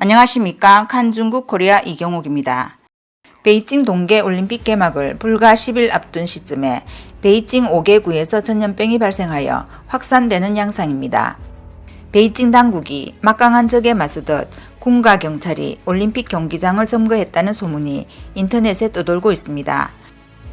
안녕하십니까. 칸중국 코리아 이경옥입니다. 베이징 동계올림픽 개막을 불과 10일 앞둔 시점에 베이징 5개구에서 전염병이 발생하여 확산되는 양상입니다. 베이징 당국이 막강한 적에 맞서듯 군과 경찰이 올림픽 경기장을 점거했다는 소문이 인터넷에 떠돌고 있습니다.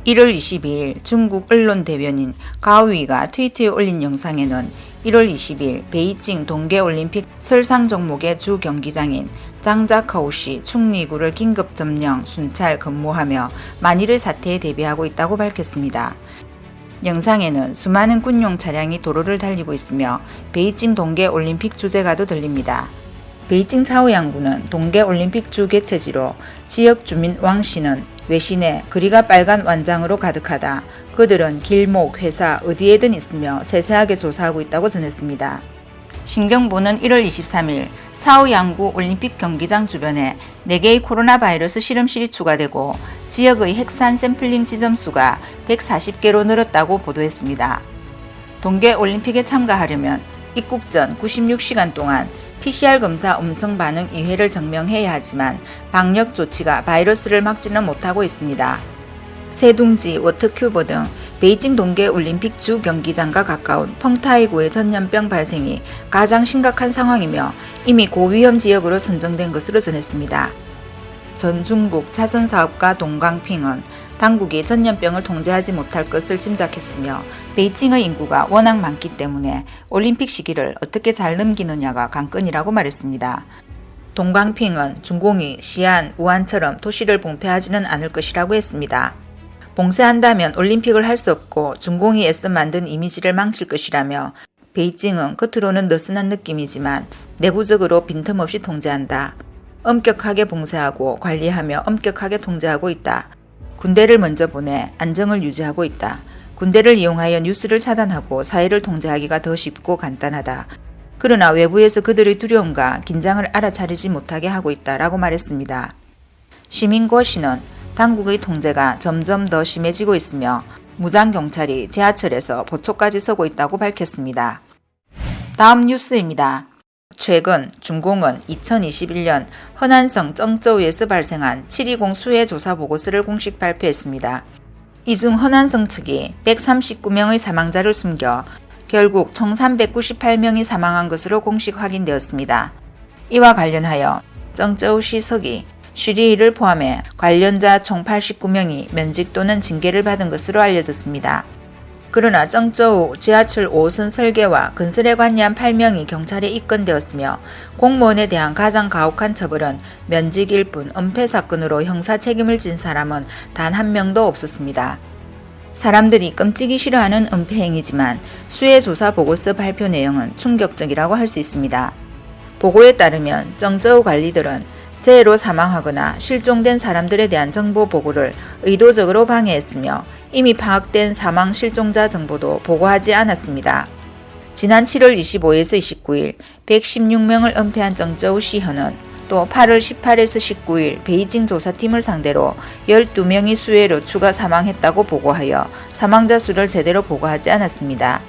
1월 22일 중국 언론 대변인 가오위가 트위터에 올린 영상에는 1월 20일 베이징 동계올림픽 설상 종목의 주 경기장인 장자커우시 충리구를 긴급 점령, 순찰, 근무하며 만일의 사태에 대비하고 있다고 밝혔습니다. 영상에는 수많은 군용 차량이 도로를 달리고 있으며 베이징 동계올림픽 주재가도 들립니다. 베이징 차오양구는 동계올림픽 주 개최지로 지역 주민 왕 씨는 외신에 거리가 빨간 완장으로 가득하다. 그들은 길목, 회사 어디에든 있으며 세세하게 조사하고 있다고 전했습니다. 신경부는 1월 23일 차오양구 올림픽 경기장 주변에 4개의 코로나 바이러스 실험실이 추가되고 지역의 핵산 샘플링 지점 수가 140개로 늘었다고 보도했습니다. 동계올림픽에 참가하려면 입국 전 96시간 동안 PCR 검사 음성 반응 2회를 증명해야 하지만 방역 조치가 바이러스를 막지는 못하고 있습니다. 세둥지, 워터큐브 등 베이징 동계올림픽 주 경기장과 가까운 펑타이구의 전염병 발생이 가장 심각한 상황이며 이미 고위험 지역으로 선정된 것으로 전했습니다. 전 중국 차선사업가 동강핑은 당국이 전염병을 통제하지 못할 것을 짐작했으며 베이징의 인구가 워낙 많기 때문에 올림픽 시기를 어떻게 잘 넘기느냐가 관건이라고 말했습니다. 동강핑은 중공이 시안, 우한처럼 도시를 봉쇄하지는 않을 것이라고 했습니다. 봉쇄한다면 올림픽을 할 수 없고 중공이 애써 만든 이미지를 망칠 것이라며 베이징은 겉으로는 느슨한 느낌이지만 내부적으로 빈틈없이 통제한다. 엄격하게 봉쇄하고 관리하며 엄격하게 통제하고 있다. 군대를 먼저 보내 안정을 유지하고 있다. 군대를 이용하여 뉴스를 차단하고 사회를 통제하기가 더 쉽고 간단하다. 그러나 외부에서 그들의 두려움과 긴장을 알아차리지 못하게 하고 있다라고 말했습니다. 시민고 씨는 당국의 통제가 점점 더 심해지고 있으며 무장경찰이 지하철에서 보초까지 서고 있다고 밝혔습니다. 다음 뉴스입니다. 최근 중공은 2021년 허난성 쩡저우에서 발생한 7.20 수해 조사 보고서를 공식 발표했습니다. 이 중 허난성 측이 139명의 사망자를 숨겨 결국 총 398명이 사망한 것으로 공식 확인되었습니다. 이와 관련하여 쩡저우시 서기 쉬리히를 포함해 관련자 총 89명이 면직 또는 징계를 받은 것으로 알려졌습니다. 그러나 쩡저우 지하철 5호선 설계와 건설에 관여한 8명이 경찰에 입건되었으며 공무원에 대한 가장 가혹한 처벌은 면직일 뿐 은폐 사건으로 형사 책임을 진 사람은 단 한 명도 없었습니다. 사람들이 끔찍이 싫어하는 은폐 행위지만 수해 조사 보고서 발표 내용은 충격적이라고 할 수 있습니다. 보고에 따르면 쩡저우 관리들은 재해로 사망하거나 실종된 사람들에 대한 정보 보고를 의도적으로 방해했으며 이미 파악된 사망 실종자 정보도 보고하지 않았습니다. 지난 7월 25일에서 29일 116명을 은폐한 쩡저우 시현은 또 8월 18일에서 19일 베이징 조사팀을 상대로 12명이 수해로 추가 사망했다고 보고하여 사망자 수를 제대로 보고하지 않았습니다.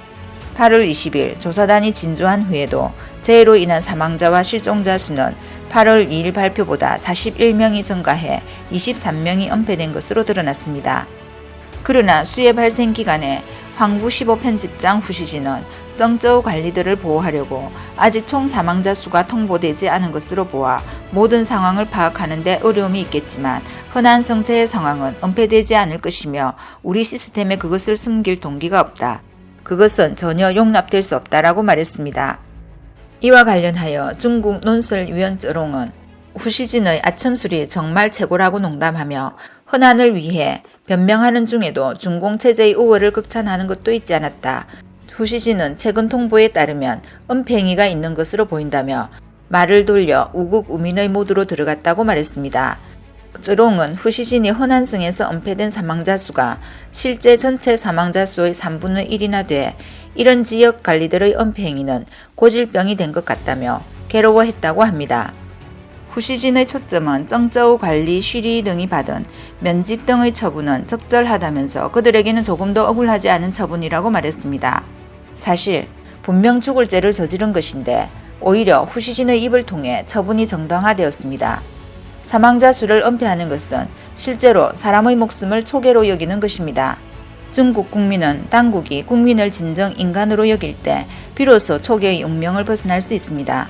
8월 20일 조사단이 진주한 후에도 재해로 인한 사망자와 실종자 수는 8월 2일 발표보다 41명이 증가해 23명이 은폐된 것으로 드러났습니다. 그러나 수해 발생 기간에 황부 15 편집장 후시진은 쩡저우 관리들을 보호하려고 아직 총 사망자 수가 통보되지 않은 것으로 보아 모든 상황을 파악하는 데 어려움이 있겠지만 허난성 재해 상황은 은폐되지 않을 것이며 우리 시스템에 그것을 숨길 동기가 없다. 그것은 전혀 용납될 수 없다라고 말했습니다. 이와 관련하여 중국 논설위원 쩌롱은 후시진의 아첨술이 정말 최고라고 농담하며 허난을 위해 변명하는 중에도 중공체제의 우월을 극찬하는 것도 있지 않았다. 후시진은 최근 통보에 따르면 은폐 행위가 있는 것으로 보인다며 말을 돌려 우국 우민의 모드로 들어갔다고 말했습니다. 쩌롱은 후시진이 허난성에서 은폐된 사망자 수가 실제 전체 사망자 수의 3분의 1이나 돼 이런 지역 관리들의 은폐 행위는 고질병이 된 것 같다며 괴로워했다고 합니다. 후시진의 초점은 쩡저우 관리 쉬리 등이 받은 면직 등의 처분은 적절하다면서 그들에게는 조금도 억울하지 않은 처분이라고 말했습니다. 사실 분명 죽을 죄를 저지른 것인데 오히려 후시진의 입을 통해 처분이 정당화되었습니다. 사망자 수를 은폐하는 것은 실제로 사람의 목숨을 초계로 여기는 것입니다. 중국 국민은 당국이 국민을 진정 인간으로 여길 때 비로소 초계의 운명을 벗어날 수 있습니다.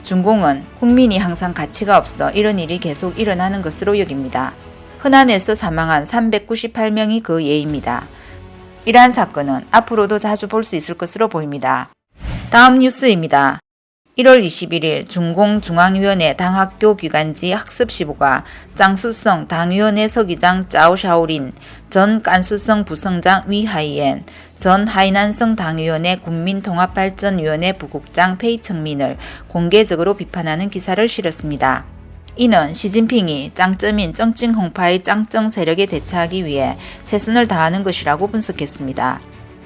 중공은 국민이 항상 가치가 없어 이런 일이 계속 일어나는 것으로 여깁니다. 흔한에서 사망한 398명이 그 예입니다. 이러한 사건은 앞으로도 자주 볼 수 있을 것으로 보입니다. 다음 뉴스입니다. 1월 21일 중공중앙위원회 당학교 기관지 학습시보가 짱수성 당위원회 서기장 짜오샤오린, 전 깐수성 부성장 위하이엔, 전 하이난성 당위원회 국민통합발전위원회 부국장 페이청민을 공개적으로 비판하는 기사를 실었습니다. 이는 시진핑이 짱쩌민 쩡찡홍파의 짱쩡 세력에 대처하기 위해 최선을 다하는 것이라고 분석했습니다.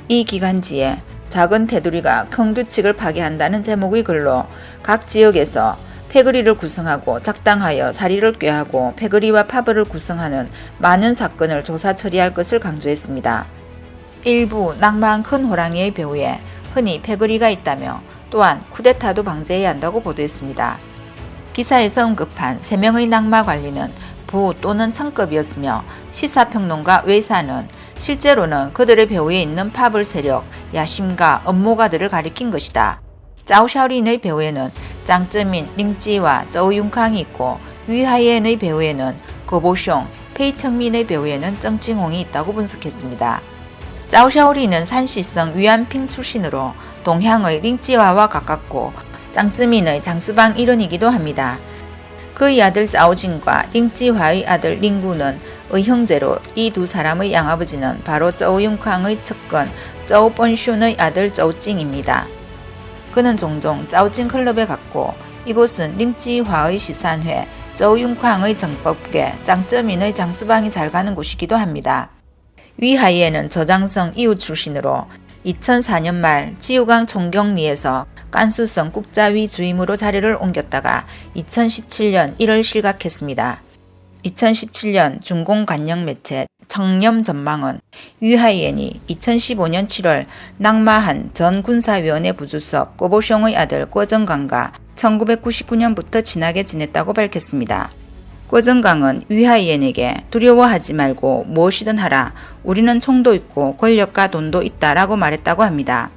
이 기간지에 작은 테두리가 큰 규칙을 파괴한다는 제목의 글로 각 지역에서 패거리를 구성하고 작당하여 사리를 꾀하고 패거리와 파벌을 구성하는 많은 사건을 조사 처리할 것을 강조했습니다. 일부 낭만 큰 호랑이의 배후에 흔히 패거리가 있다며 또한 쿠데타도 방지해야 한다고 보도했습니다. 기사에서 언급한 3명의 낙마 관리는 부 또는 청급이었으며 시사평론가 웨이사는 실제로는 그들의 배후에 있는 파벌 세력, 야심가, 업무가들을 가리킨 것이다. 짜오샤오린의 배후에는 짱쩌민, 링찌와 저우융캉이 있고 위하이엔의 배후에는 거보숑, 페이청민의 배후에는 쩡찡홍이 있다고 분석했습니다. 짜오샤오린은 산시성 위안핑 출신으로 동향의 링찌와와 가깝고 짱쩌민의 장수방 일원이기도 합니다. 그의 아들 짜오진과 링찌화의 아들 링구는 의형제로 이 두 사람의 양아버지는 바로 저우융캉의 측근 저우번슌의 아들 저우찡입니다. 그는 종종 짜오찡 클럽에 갔고 이곳은 링찌화의 시산회, 저우융캉의 정법계, 짱쩌민의 장수방이 잘 가는 곳이기도 합니다. 위하이에는 저장성 이웃 출신으로 2004년 말 지우강 총경리에서 깐수성 국자위 주임으로 자리를 옮겼다가 2017년 1월 실각했습니다. 2017년 중공 관영 매체 청렴전망은 위하이엔이 2015년 7월 낙마한 전 군사위원회 부주석 꼬보숑의 아들 꿔정강과 1999년부터 친하게 지냈다고 밝혔습니다. 꿔정강은 위하이엔에게 두려워하지 말고 무엇이든 하라. 우리는 총도 있고 권력과 돈도 있다라고 말했다고 합니다.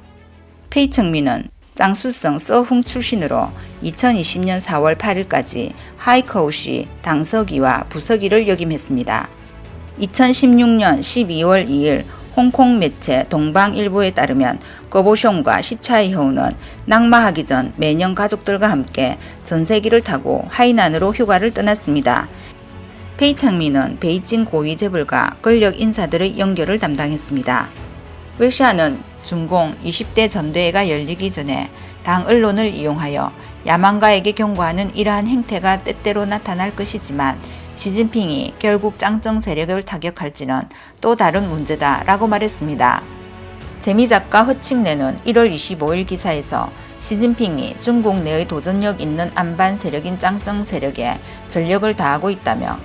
페이청민은 짱수성 서흥 출신으로 2020년 4월 8일까지 하이커우시 당서기와 부서기를 역임했습니다. 2016년 12월 2일 홍콩 매체 동방일보에 따르면 거보숑과 시차이허우는 낙마하기 전 매년 가족들과 함께 전세기를 타고 하이난으로 휴가를 떠났습니다. 페이창민은 베이징 고위 재벌과 권력 인사들의 연결을 담당했습니다. 웰샤는 중공 20대 전대회가 열리기 전에 당 언론을 이용하여 야망가에게 경고하는 이러한 행태가 때때로 나타날 것이지만 시진핑이 결국 짱쩡 세력을 타격할지는 또 다른 문제다 라고 말했습니다. 재미작가 허칭래는 1월 25일 기사에서 시진핑이 중국 내의 도전력 있는 안반 세력인 짱쩡 세력에 전력을 다하고 있다며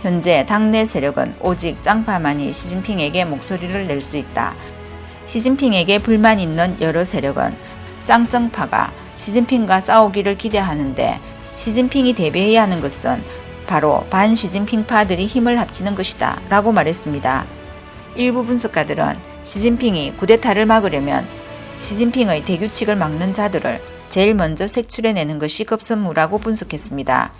현재 당내 세력은 오직 짱파만이 시진핑에게 목소리를 낼 수 있다. 시진핑에게 불만 있는 여러 세력은 짱쩡파가 시진핑과 싸우기를 기대하는데 시진핑이 대비해야 하는 것은 바로 반시진핑파들이 힘을 합치는 것이다 라고 말했습니다. 일부 분석가들은 시진핑이 쿠데타를 막으려면 시진핑의 대규칙을 막는 자들을 제일 먼저 색출해내는 것이 급선무라고 분석했습니다.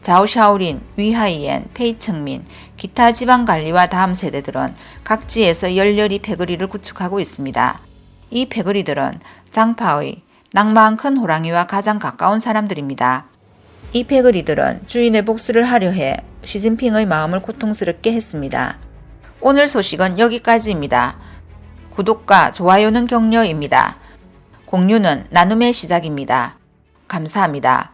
자오샤오린, 위하이엔, 페이청민, 기타 지방관리와 다음 세대들은 각지에서 열렬히 패거리를 구축하고 있습니다. 이 패거리들은 장파의 낭만 큰 호랑이와 가장 가까운 사람들입니다. 이 패거리들은 주인의 복수를 하려 해 시진핑의 마음을 고통스럽게 했습니다. 오늘 소식은 여기까지입니다. 구독과 좋아요는 격려입니다. 공유는 나눔의 시작입니다. 감사합니다.